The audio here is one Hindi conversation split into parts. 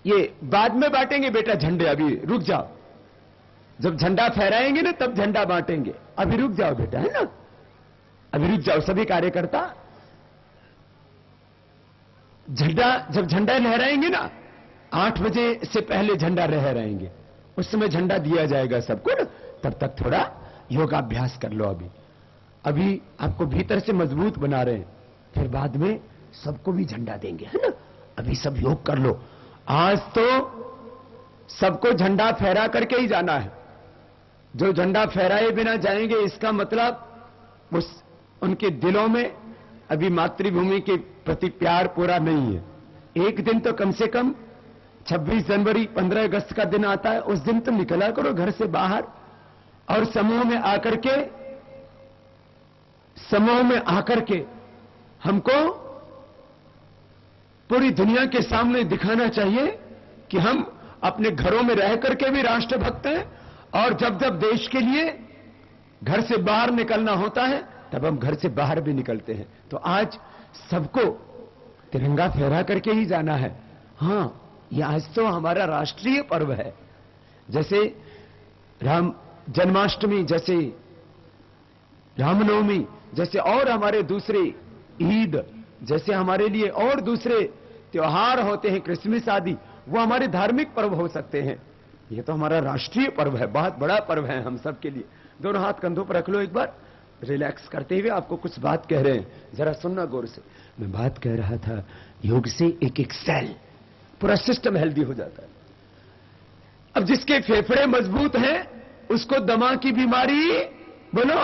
ये बाद में बांटेंगे बेटा झंडे, अभी रुक जाओ, जब झंडा फहराएंगे ना तब झंडा बांटेंगे, अभी रुक जाओ बेटा, है ना, अभी रुक जाओ सभी कार्यकर्ता। जब झंडा लहराएंगे ना 8 बजे से पहले झंडा लहराएंगे, उस समय झंडा दिया जाएगा सबको ना, तब तक थोड़ा योगाभ्यास कर लो। अभी आपको भीतर से मजबूत बना रहे हैं, फिर बाद में सबको भी झंडा देंगे, है ना। अभी सब योग कर लो। आज तो सबको झंडा फहरा करके ही जाना है। जो झंडा फहराए बिना जाएंगे इसका मतलब उनके दिलों में अभी मातृभूमि के प्रति प्यार पूरा नहीं है। एक दिन तो कम से कम 26 जनवरी 15 अगस्त का दिन आता है, उस दिन तो निकला करो घर से बाहर और समूह में आकर के हमको पूरी दुनिया के सामने दिखाना चाहिए कि हम अपने घरों में रह करके भी राष्ट्रभक्त हैं, और जब जब देश के लिए घर से बाहर निकलना होता है तब हम घर से बाहर भी निकलते हैं। तो आज सबको तिरंगा फहरा करके ही जाना है। हां, ये आज तो हमारा राष्ट्रीय पर्व है। जैसे राम जन्माष्टमी, जैसे रामनवमी, जैसे और हमारे दूसरे ईद, जैसे हमारे लिए और दूसरे त्योहार होते हैं, क्रिसमस आदि, वो हमारे धार्मिक पर्व हो सकते हैं। ये तो हमारा राष्ट्रीय पर्व है, बहुत बड़ा पर्व है हम सब के लिए। दोनों हाथ कंधों पर रख लो, एक बार रिलैक्स करते हुए आपको कुछ बात कह रहे हैं, जरा सुनना गौर से। मैं बात कह रहा था, योग से एक एक सेल, पूरा सिस्टम हेल्दी हो जाता है। अब जिसके फेफड़े मजबूत हैं उसको दमा की बीमारी बोलो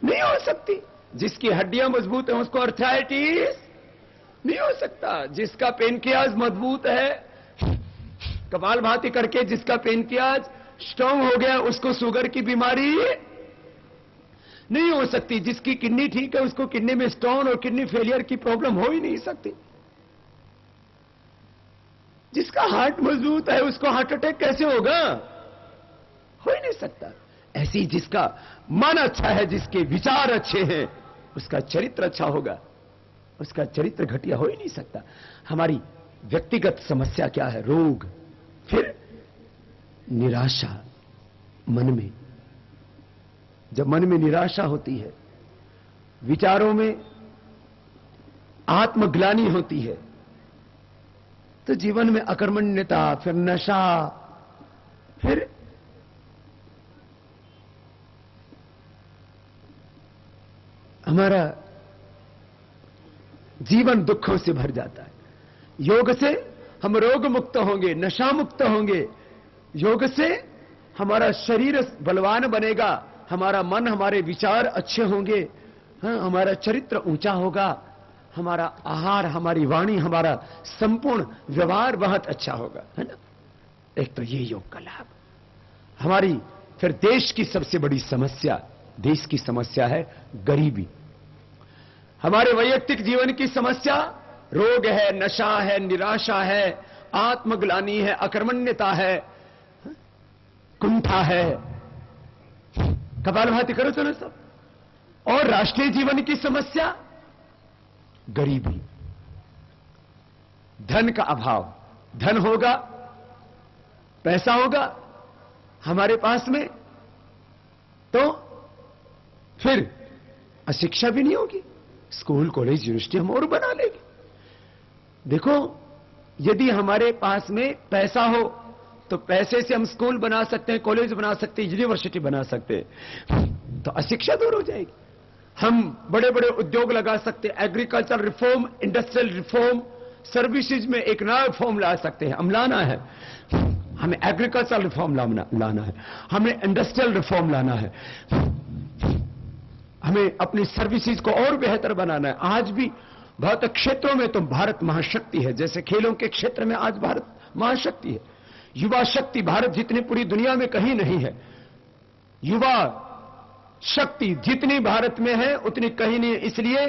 नहीं हो सकती। जिसकी हड्डियां मजबूत हैं उसको अर्थराइटिस नहीं हो सकता। जिसका पेनक्रियाज मजबूत है, कपालभाति करके जिसका पेनक्रियाज स्ट्रांग हो गया उसको शुगर की बीमारी नहीं हो सकती। जिसकी किडनी ठीक है उसको किडनी में स्टोन और किडनी फेलियर की प्रॉब्लम हो ही नहीं सकती। जिसका हार्ट मजबूत है उसको हार्ट अटैक कैसे होगा, हो ही नहीं सकता। ऐसे ही जिसका मन अच्छा है, जिसके विचार अच्छे हैं, उसका चरित्र अच्छा होगा, उसका चरित्र घटिया हो ही नहीं सकता। हमारी व्यक्तिगत समस्या क्या है, रोग, फिर निराशा मन में। जब मन में निराशा होती है, विचारों में आत्मग्लानि होती है, तो जीवन में अकर्मण्यता, फिर नशा, फिर हमारा जीवन दुखों से भर जाता है। योग से हम रोग मुक्त होंगे, नशा मुक्त होंगे। योग से हमारा शरीर बलवान बनेगा, हमारा मन, हमारे विचार अच्छे होंगे, हाँ, हमारा चरित्र ऊंचा होगा, हमारा आहार, हमारी वाणी, हमारा संपूर्ण व्यवहार बहुत अच्छा होगा, है ना। एक तो ये योग का लाभ। हमारी फिर देश की सबसे बड़ी समस्या, देश की समस्या है गरीबी। हमारे वैयक्तिक जीवन की समस्या रोग है, नशा है, निराशा है, आत्मग्लानि है, अकर्मण्यता है, कुंठा है। कपालभाति करो चलो सब। और राष्ट्रीय जीवन की समस्या गरीबी, धन का अभाव। धन होगा, पैसा होगा हमारे पास में, तो फिर अशिक्षा भी नहीं होगी। स्कूल, कॉलेज, यूनिवर्सिटी हम और बना लेंगे। देखो, यदि हमारे पास में पैसा हो तो पैसे से हम स्कूल बना सकते हैं, कॉलेज बना सकते हैं, यूनिवर्सिटी बना सकते हैं, तो अशिक्षा दूर हो जाएगी। हम बड़े बड़े उद्योग लगा सकते हैं, agriculture reform, industrial reform, services में एक नया रिफॉर्म ला सकते हैं। हम लाना है, हमें एग्रीकल्चर रिफॉर्म लाना है, हमें इंडस्ट्रियल रिफॉर्म लाना है, हमें अपनी सर्विसेज को और बेहतर बनाना है। आज भी बहुत क्षेत्रों में तो भारत महाशक्ति है। जैसे खेलों के क्षेत्र में आज भारत महाशक्ति है। युवा शक्ति भारत जितनी पूरी दुनिया में कहीं नहीं है। युवा शक्ति जितनी भारत में है उतनी कहीं नहीं है। इसलिए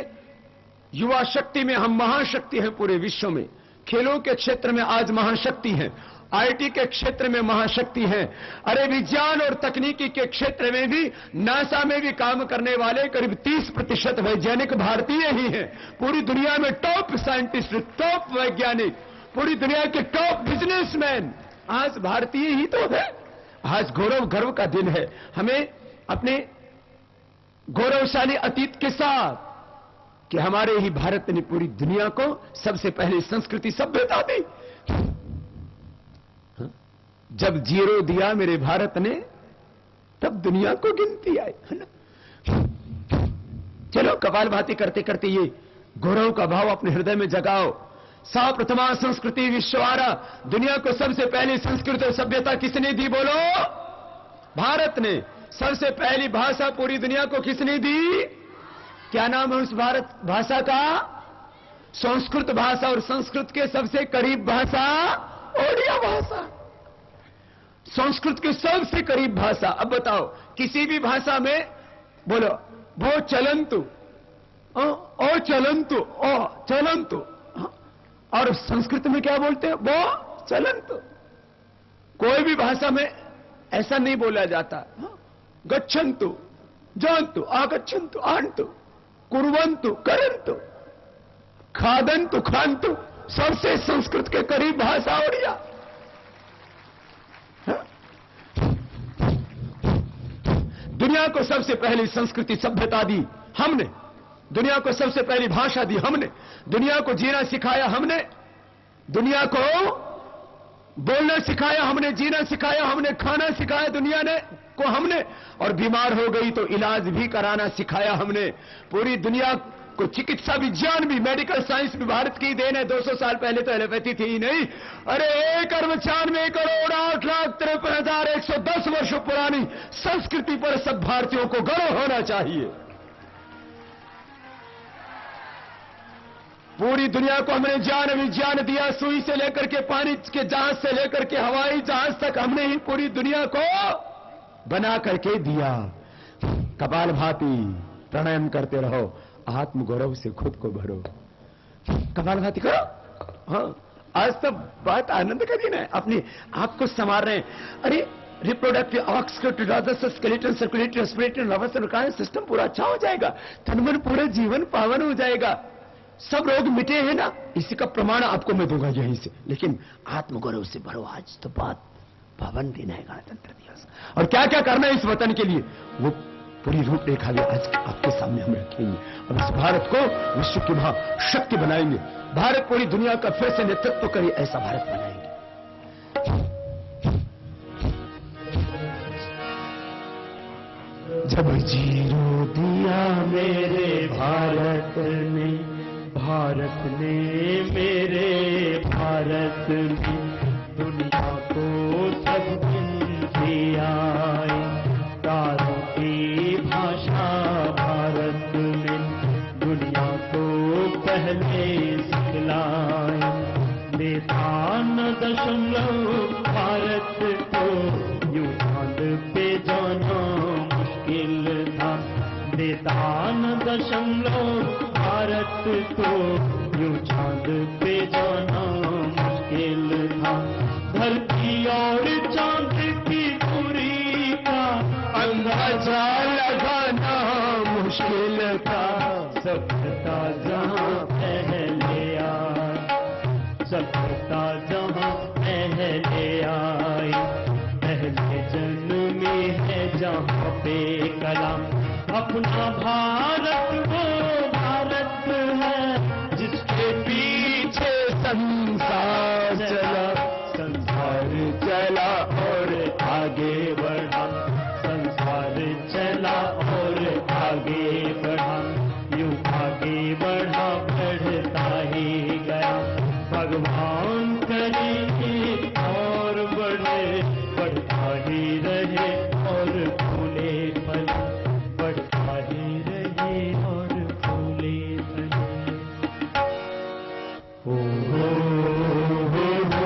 युवा शक्ति में हम महाशक्ति हैं पूरे विश्व में। खेलों के क्षेत्र में आज महाशक्ति है, आईटी के क्षेत्र में महाशक्ति है। अरे विज्ञान और तकनीकी के क्षेत्र में भी, नासा में भी काम करने वाले करीब 30% वैज्ञानिक भारतीय ही हैं। पूरी दुनिया में टॉप साइंटिस्ट, टॉप वैज्ञानिक, पूरी दुनिया के टॉप बिजनेसमैन आज भारतीय ही तो है। आज गौरव गर्व का दिन है। हमें अपने गौरवशाली अतीत के साथ कि हमारे ही भारत ने पूरी दुनिया को सबसे पहले संस्कृति सभ्यता दी। जब जीरो दिया मेरे भारत ने तब दुनिया को गिनती आई, है ना। चलो कपालभाति करते करते ये गौरव का भाव अपने हृदय में जगाओ। सा प्रथमा संस्कृति विश्वारा, दुनिया को सबसे पहली संस्कृति और सभ्यता किसने दी बोलो? भारत ने। सबसे पहली भाषा पूरी दुनिया को किसने दी? क्या नाम है उस भारत भाषा का? संस्कृत भाषा। और संस्कृत के सबसे करीब भाषा ओडिया भाषा, संस्कृत के सबसे करीब भाषा। अब बताओ किसी भी भाषा में बोलो वो चलंतु, ओ चलंतु, ओ चलंतु, और संस्कृत में क्या बोलते हैं? वो चलंतु। कोई भी भाषा में ऐसा नहीं बोला जाता। गच्छन्तु, जानतु, आगच्छन्तु, आनतु, कुर्वन्तु, करन्तु, खादन्तु, खान्तु। सबसे संस्कृत के करीब भाषा ओडिया। दुनिया को सबसे पहली संस्कृति सभ्यता दी हमने, दुनिया को सबसे पहली भाषा दी हमने, दुनिया को जीना सिखाया हमने, दुनिया को बोलना सिखाया हमने, जीना सिखाया हमने, खाना सिखाया दुनिया ने को हमने, और बीमार हो गई तो इलाज भी कराना सिखाया हमने। पूरी दुनिया को चिकित्सा विज्ञान भी, मेडिकल साइंस भी भारत की देन है। 200 साल पहले तो एलोपैथी थी ही नहीं। अरे 1,95,08,53,110 वर्षों पुरानी संस्कृति पर सब भारतीयों को गर्व होना चाहिए। पूरी दुनिया को हमने ज्ञान विज्ञान दिया, सुई से लेकर के पानी के जहाज से लेकर के हवाई जहाज तक हमने ही पूरी दुनिया को बना करके दिया। कपालभाति प्राणायाम करते रहो, आत्मगौरव से खुद को भरो। कपालभाति करो। हाँ, आज तो बात आनंद करिए ना, अपने आप को संवार रहे हैं। अरे reproductive oxytocin skeleton circulatory respiratory nervous system पूरा अच्छा हो जाएगा, तन मन पूरा जीवन पावन हो जाएगा, सब रोग मिटे हैं ना। इसी का प्रमाण आपको मैं दूंगा यहीं से। लेकिन आत्मगौरव से भरो। आज तो बात पावन दिन है गणतंत्र दिवस, और क्या क्या करना है इस वतन के लिए वो पूरी रूपरेखा भी आज आपके सामने हम रखेंगे। और इस भारत को विश्व की महाशक्ति बनाएंगे। भारत पूरी दुनिया का फिर से नेतृत्व करे, ऐसा भारत बनाएंगे। जब जीरो दिया मेरे भारत ने, भारत ने मेरे भारत ने दुनिया को सब दिया। तारों की भाषा भारत ने दुनिया को पहले सिखलाई। निदान दशमलव भारत को यूं चांद पे जाना मुश्किल था। निदान दशमलव भारत को यूं चांद पे जाना मुश्किल था। धरती और चांद की दूरी का अंदाजा लगाना मुश्किल था। सभ्यता जहां पहले आई, सभ्यता जहां पहले आई, पहले जन्मी है जहां पे कलाम। अपना भारत वो भारत है जिसके पीछे संसार चला, संसार चला और आगे बढ़ा, संसार चला और आगे बढ़ा, यूं आगे बढ़ा बढ़ता ही गया। भगवान करे और बढ़े, बढ़ता ही रहे और फूले फले, बढ़ता ही रहे और फूले फले। ओ हो हो हो,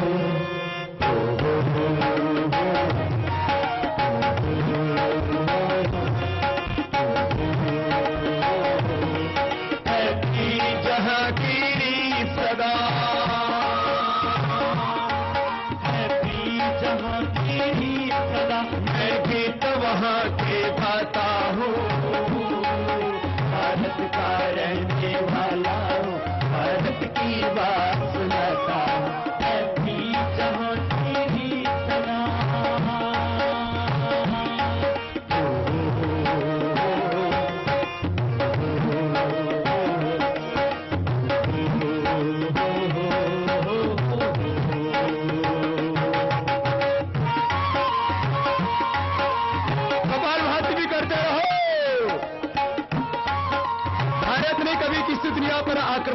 जहांगीरी सदा, हैप्पी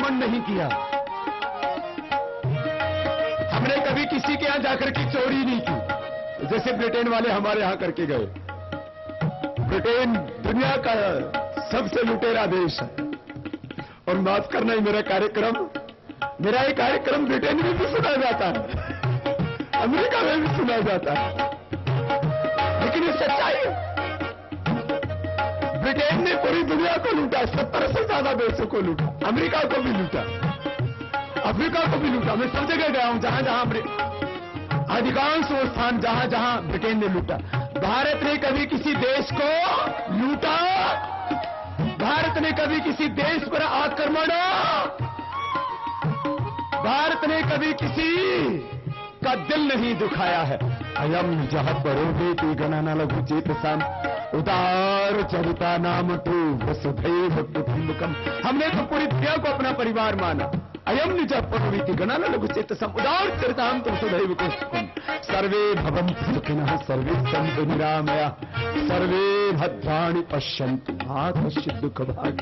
घमंड नहीं किया, हमने कभी किसी के यहां जाकर के चोरी नहीं की, जैसे ब्रिटेन वाले हमारे यहां करके गए। ब्रिटेन दुनिया का सबसे लुटेरा देश है, और माफ करना ही मेरा ये कार्यक्रम ब्रिटेन में भी सुना जाता है, अमेरिका में भी सुना जाता है, लेकिन ये सच्चाई है। ब्रिटेन ने पूरी दुनिया को लूटा, 70 से ज्यादा देशों को लूटा, अमेरिका को भी लूटा, अफ्रीका को भी लूटा। मैं सब जगह गया हूं जहां जहां अधिकांश वो स्थान जहां जहां ब्रिटेन ने लूटा। भारत ने कभी किसी देश को लूटा? भारत ने कभी किसी देश पर आक्रमण? भारत ने कभी किसी का दिल नहीं दुखाया है। अयम जह बरोगे गणना लघु चेतसाम उदार चरिता नाम तो वसुधैव कुटुंबकम। हमने तो पूरी दुनिया को अपना परिवार माना। अयम निज परोवीति गणना लघु चेतसाम उदार चरिताम तो वसुधैव कुटुंबकम। सर्वे भवन्तु सुखिनः सर्वे सन्तु निरामयाः सर्वे भद्राणि पश्यन्तु मा कश्चित् दुःखभाग्।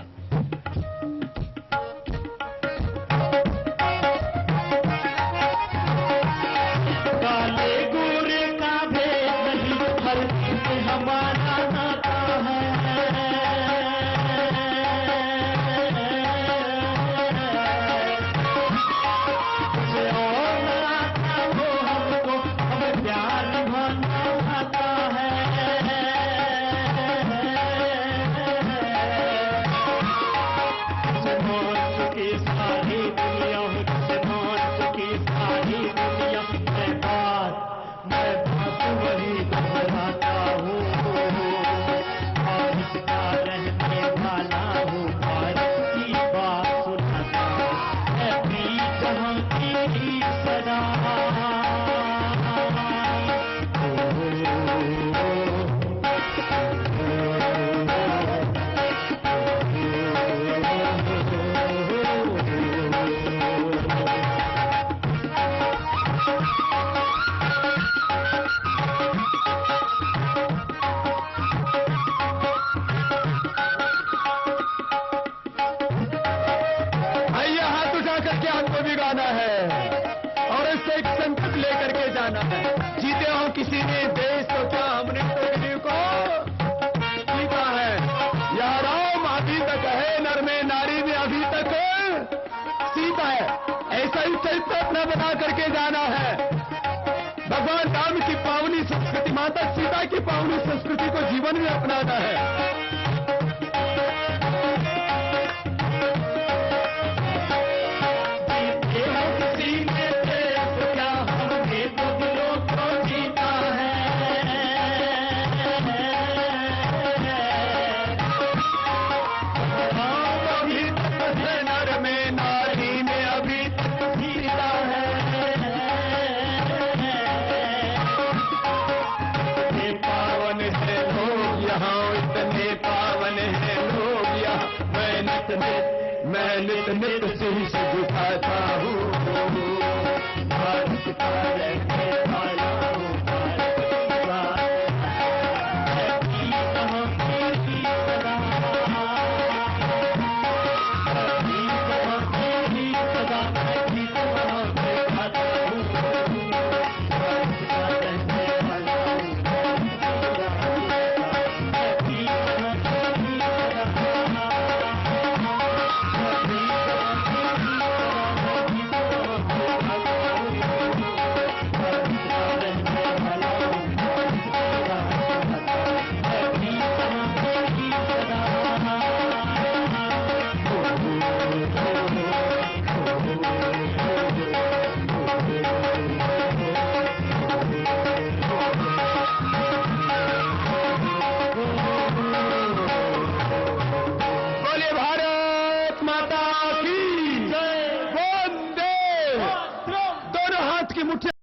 गाना है और इससे एक संकट लेकर के जाना है। जीते हो किसी ने देश तो क्या हमने तो किसी को जीता है। यह राम अभी तक है, नर में नारी में अभी तक सीता है। ऐसा ही चरित्र अपना बना करके जाना है। भगवान राम की पावनी संस्कृति, माता सीता की पावनी संस्कृति को जीवन में अपनाना है। मैं नित नित शीश झुकाता हूँ भारत का